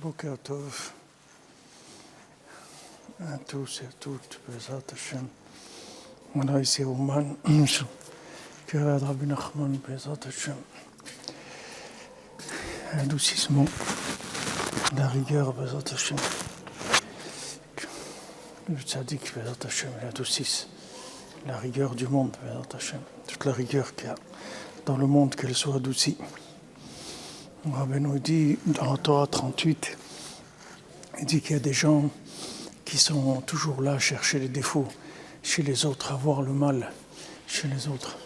Boker Tov à tous et à toutes, Bezrat Hashem. On a ici Ouman, Kirad Rabbi Nachman, Bezrat Hashem. Adoucissement, la rigueur, Bezrat Hashem. Le tzaddik, Bezrat Hashem, il adoucisse la rigueur du monde, Bezrat Hashem. Toute la rigueur qu'il y a dans le monde, qu'elle soit adoucie. Rabbeinu dit dans la Torah 38, il dit qu'il y a des gens qui sont toujours là à chercher les défauts chez les autres, à voir le mal chez les autres.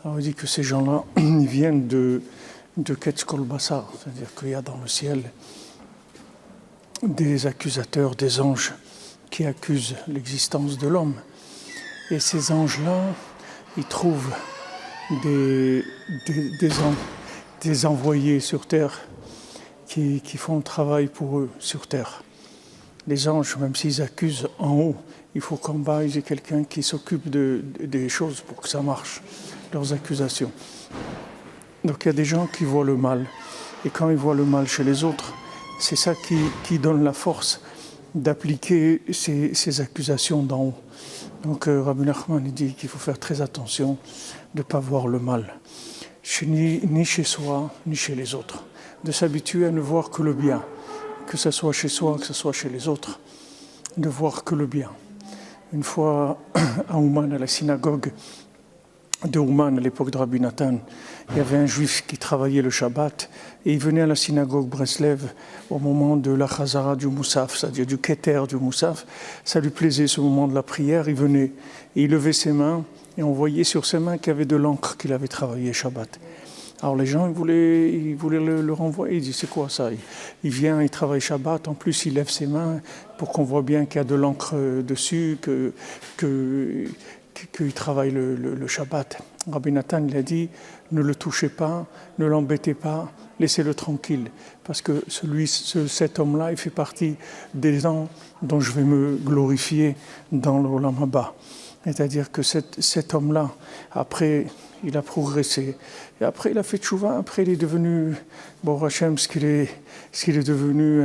Alors il dit que ces gens-là, ils viennent de Ketz Kol Basar, c'est-à-dire qu'il y a dans le ciel des accusateurs, des anges qui accusent l'existence de l'homme. Et ces anges-là, ils trouvent des envoyés sur terre qui font le travail pour eux sur terre. Les anges, même s'ils accusent en haut, il faut qu'en bas, il y ait quelqu'un qui s'occupe des choses pour que ça marche, leurs accusations. Donc il y a des gens qui voient le mal. Et quand ils voient le mal chez les autres, c'est ça qui donne la force d'appliquer ces accusations d'en haut. Donc Rabbi Nachman dit qu'il faut faire très attention de ne pas voir le mal. Ni chez soi, ni chez les autres. De s'habituer à ne voir que le bien, que ce soit chez soi, que ce soit chez les autres, de voir que le bien. Une fois à Ouman, à la synagogue de Ouman, à l'époque de Rabbi Nathan, il y avait un juif qui travaillait le Shabbat et il venait à la synagogue Breslev au moment de la Chazara du Moussaf, c'est-à-dire du Keter du Moussaf. Ça lui plaisait ce moment de la prière, il venait et il levait ses mains et on voyait sur ses mains qu'il y avait de l'encre qu'il avait travaillé Shabbat. Alors les gens, ils voulaient le renvoyer. Ils disent, c'est quoi ça ? Il vient, il travaille Shabbat, en plus il lève ses mains pour qu'on voit bien qu'il y a de l'encre dessus, qu'il travaille le Shabbat. Rabbi Nathan, il a dit, ne le touchez pas, ne l'embêtez pas, laissez-le tranquille. Parce que cet homme-là, il fait partie des gens dont je vais me glorifier dans l'Olam Haba. C'est-à-dire que cet homme-là, après, il a progressé. Et après, il a fait tchouva. Après, il est devenu, bon, Hachem, ce qu'il est devenu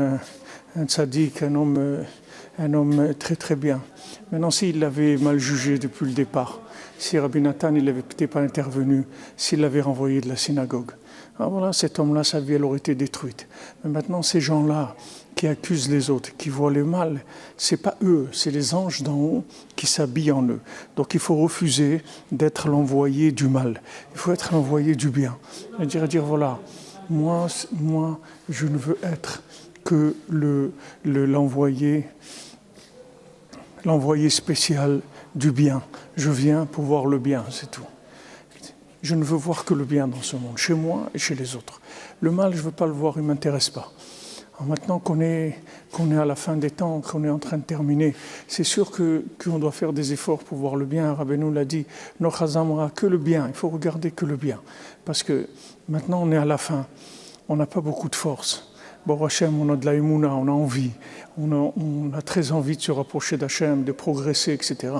un tzaddik, un homme très très bien. Maintenant, s'il l'avait mal jugé depuis le départ, si Rabbi Nathan, il n'avait peut-être pas intervenu, s'il l'avait renvoyé de la synagogue, alors voilà, cet homme-là, sa vie, elle aurait été détruite. Mais maintenant, ces gens-là qui accusent les autres, qui voient le mal, c'est pas eux, c'est les anges d'en haut qui s'habillent en eux. Donc il faut refuser d'être l'envoyé du mal. Il faut être l'envoyé du bien. Et dire voilà, moi, je ne veux être que l'envoyé spécial du bien. Je viens pour voir le bien, c'est tout. Je ne veux voir que le bien dans ce monde, chez moi et chez les autres. Le mal, je ne veux pas le voir, il ne m'intéresse pas. Alors maintenant qu'on est à la fin des temps, qu'on est en train de terminer, c'est sûr qu'on doit faire des efforts pour voir le bien. Rabbeinu l'a dit, Nochazamra, que le bien, il faut regarder que le bien. Parce que maintenant on est à la fin, on n'a pas beaucoup de force. Bon, Hachem, on a de la émouna, on a envie, on a très envie de se rapprocher d'Hachem, de progresser, etc.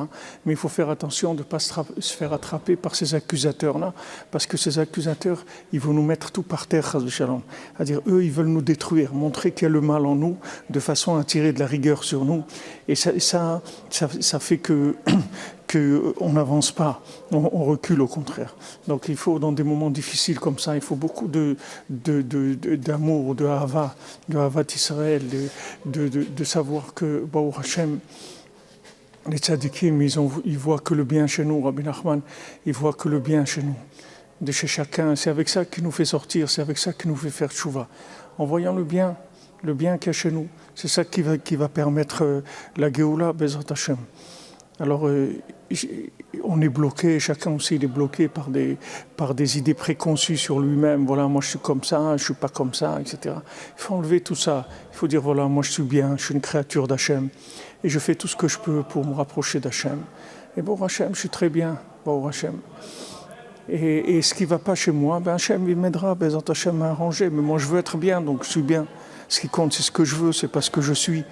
Mais il faut faire attention de ne pas se faire attraper par ces accusateurs-là, parce que ces accusateurs, ils vont nous mettre tout par terre, c'est-à-dire eux, ils veulent nous détruire, montrer qu'il y a le mal en nous, de façon à tirer de la rigueur sur nous. Et ça fait qu'on n'avance pas, on recule au contraire. Donc il faut, dans des moments difficiles comme ça, il faut beaucoup d'amour, de Ahavat Israël, de savoir que, Baruch Hashem, les tzadikim, ils voient que le bien chez nous, Rabbi Nachman, ils voient que le bien chez nous, de chez chacun. C'est avec ça qui nous fait sortir, c'est avec ça qui nous fait faire tchouva. En voyant le bien qu'il y a chez nous, c'est ça qui va permettre la Géoula, Bezrat Hashem. Alors, on est bloqué, chacun aussi il est bloqué par des idées préconçues sur lui-même. Voilà, moi je suis comme ça, je ne suis pas comme ça, etc. Il faut enlever tout ça. Il faut dire, voilà, moi je suis bien, je suis une créature d'Hachem. Et je fais tout ce que je peux pour me rapprocher d'Hachem. Et bon, Hachem, je suis très bien, bon Hachem. Et ce qui ne va pas chez moi, ben Hachem, il m'aidera, ben Hachem m'a arrangé. Mais moi je veux être bien, donc je suis bien. Ce qui compte, c'est ce que je veux, c'est pas ce que je suis.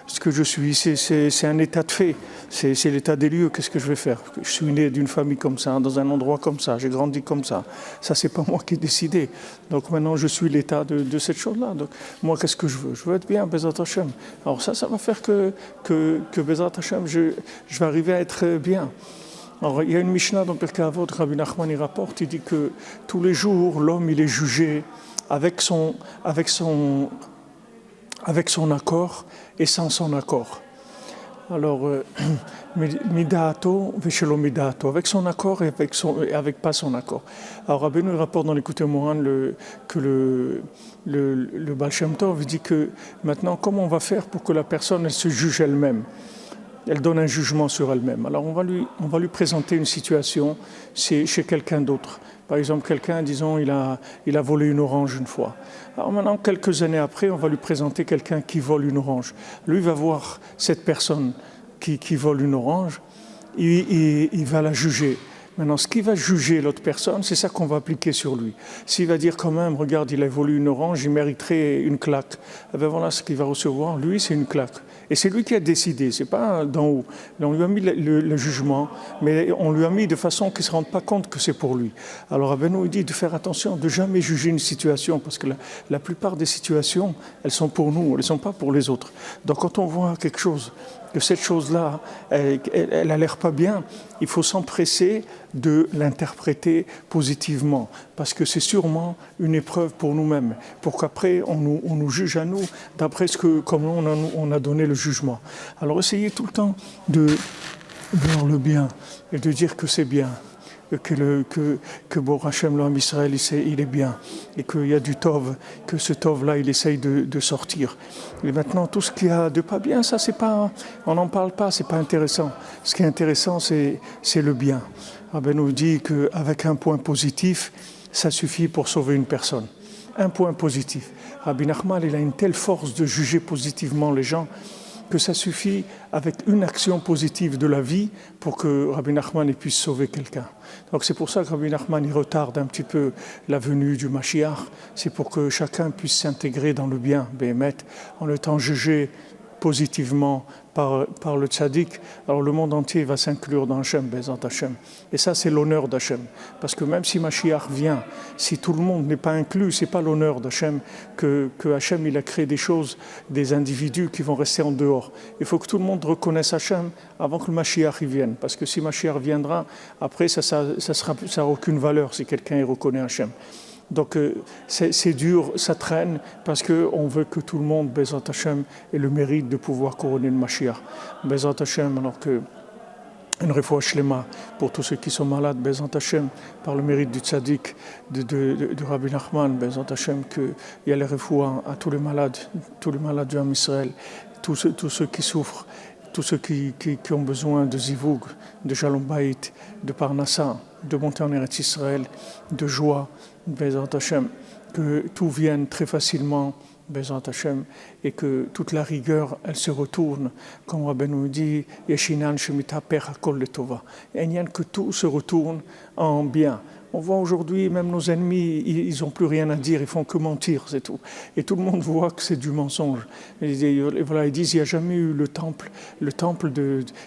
Ce que je suis, c'est un état de fait, c'est l'état des lieux. Qu'est-ce que je vais faire? Je suis né d'une famille comme ça, dans un endroit comme ça, j'ai grandi comme ça. Ça, c'est pas moi qui ai décidé. Donc maintenant, je suis l'état de cette chose-là. Donc moi, qu'est-ce que je veux? Je veux être bien, Bezat Hashem. Alors ça va faire que Bezat Hashem, je vais arriver à être bien. Alors, il y a une Mishnah dans Pirkei Avot, Rabbi Nachman y rapporte, il dit que tous les jours, l'homme, il est jugé avec son accord et sans son accord. Alors, midato, veshelo midato, avec son accord et avec pas son accord. Alors, Rabbeinu rapporte dans l'Écoute Moran que le Baal Shem Tov dit que maintenant, comment on va faire pour que la personne elle se juge elle-même? Elle donne un jugement sur elle-même. Alors, on va lui présenter une situation chez quelqu'un d'autre. Par exemple, quelqu'un, disons, il a volé une orange une fois. Alors maintenant, quelques années après, on va lui présenter quelqu'un qui vole une orange. Lui va voir cette personne qui vole une orange, il va la juger. Maintenant, ce qui va juger l'autre personne, c'est ça qu'on va appliquer sur lui. S'il va dire quand même, regarde, il a volé une orange, il mériterait une claque. Eh bien voilà ce qu'il va recevoir. Lui, c'est une claque. Et c'est lui qui a décidé, c'est pas d'en haut. On lui a mis le jugement, mais on lui a mis de façon qu'il ne se rende pas compte que c'est pour lui. Alors Rabbeinu dit de faire attention, de jamais juger une situation, parce que la plupart des situations, elles sont pour nous, elles ne sont pas pour les autres. Donc quand on voit quelque chose, que cette chose-là, elle a l'air pas bien, il faut s'empresser de l'interpréter positivement, parce que c'est sûrement une épreuve pour nous-mêmes, pour qu'après on nous juge à nous d'après comment on a donné le jugement. Alors essayez tout le temps de voir le bien et de dire que c'est bien. Que bon Hachem l'homme Israël il est bien et qu'il y a du tov, que ce tov là il essaye de sortir. Et maintenant tout ce qu'il y a de pas bien, ça c'est pas, on n'en parle pas, c'est pas intéressant. Ce qui est intéressant c'est le bien. Rabbi nous dit qu'avec un point positif, ça suffit pour sauver une personne. Un point positif. Rabbi Nachman il a une telle force de juger positivement les gens que ça suffit avec une action positive de la vie pour que Rabbi Nachman puisse sauver quelqu'un. Donc c'est pour ça que Rabbi Nachman il retarde un petit peu la venue du Mashiach, c'est pour que chacun puisse s'intégrer dans le bien, Béhémet, en étant jugé positivement par le tzaddik. Alors le monde entier va s'inclure dans Hachem, Bezat Hachem. Et ça c'est l'honneur d'Hachem. Parce que même si Mashiach vient, si tout le monde n'est pas inclus, c'est pas l'honneur d'Hachem que Hachem il a créé des choses, des individus qui vont rester en dehors. Il faut que tout le monde reconnaisse Hachem avant que le Mashiach y vienne. Parce que si Mashiach viendra, après ça n'a aucune valeur si quelqu'un y reconnaît Hachem. Donc c'est dur, ça traîne, parce qu'on veut que tout le monde, Bezat Hachem, ait le mérite de pouvoir couronner le Mashiach. Bezat Hachem, alors que une refoua shlema pour tous ceux qui sont malades, Bezat Hachem, par le mérite du tzaddik, de Rabbi Nachman, Bezat Hachem, qu'il y a les refoua à tous les malades du Ham Israël, tous ceux qui souffrent, tous ceux qui ont besoin de Zivoug, de Shalom Bayit, de Parnassa, de monter en Eretz Israël, de joie, Bezat Hachem, que tout vienne très facilement, Bezat Hachem, et que toute la rigueur, elle se retourne, comme Rabbi nous dit, Yeshinan Shemitaper Hakol Letova. Et il y a que tout se retourne en bien. On voit aujourd'hui, même nos ennemis, ils n'ont plus rien à dire, ils font que mentir, c'est tout. Et tout le monde voit que c'est du mensonge. Et voilà, ils disent, il n'y a jamais eu le temple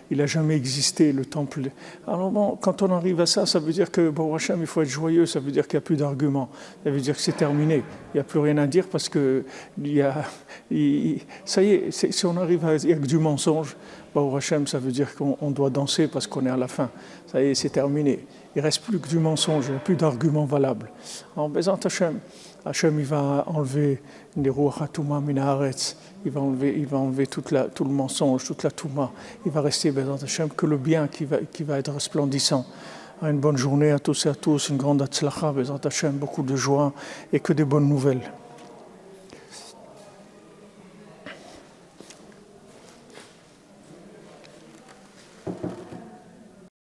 il n'a jamais existé, le temple. Alors bon, quand on arrive à ça, ça veut dire que, bon, Hachem, il faut être joyeux, ça veut dire qu'il n'y a plus d'arguments, ça veut dire que c'est terminé, il n'y a plus rien à dire parce que ça y est, si on arrive à dire du mensonge, bon, Hachem, ça veut dire qu'on doit danser parce qu'on est à la fin. Ça y est, c'est terminé. Il ne reste plus que du mensonge, il n'y a plus d'arguments valables. En Bezat Hachem, Hachem il va enlever les Ruach HaTouma min haaretz, il va enlever tout le mensonge, toute la Touma. Il va rester Bezat Hachem que le bien qui va être resplendissant. Une bonne journée à tous et à tous, une grande Hatzlacha, Bezat Hachem, beaucoup de joie et que des bonnes nouvelles.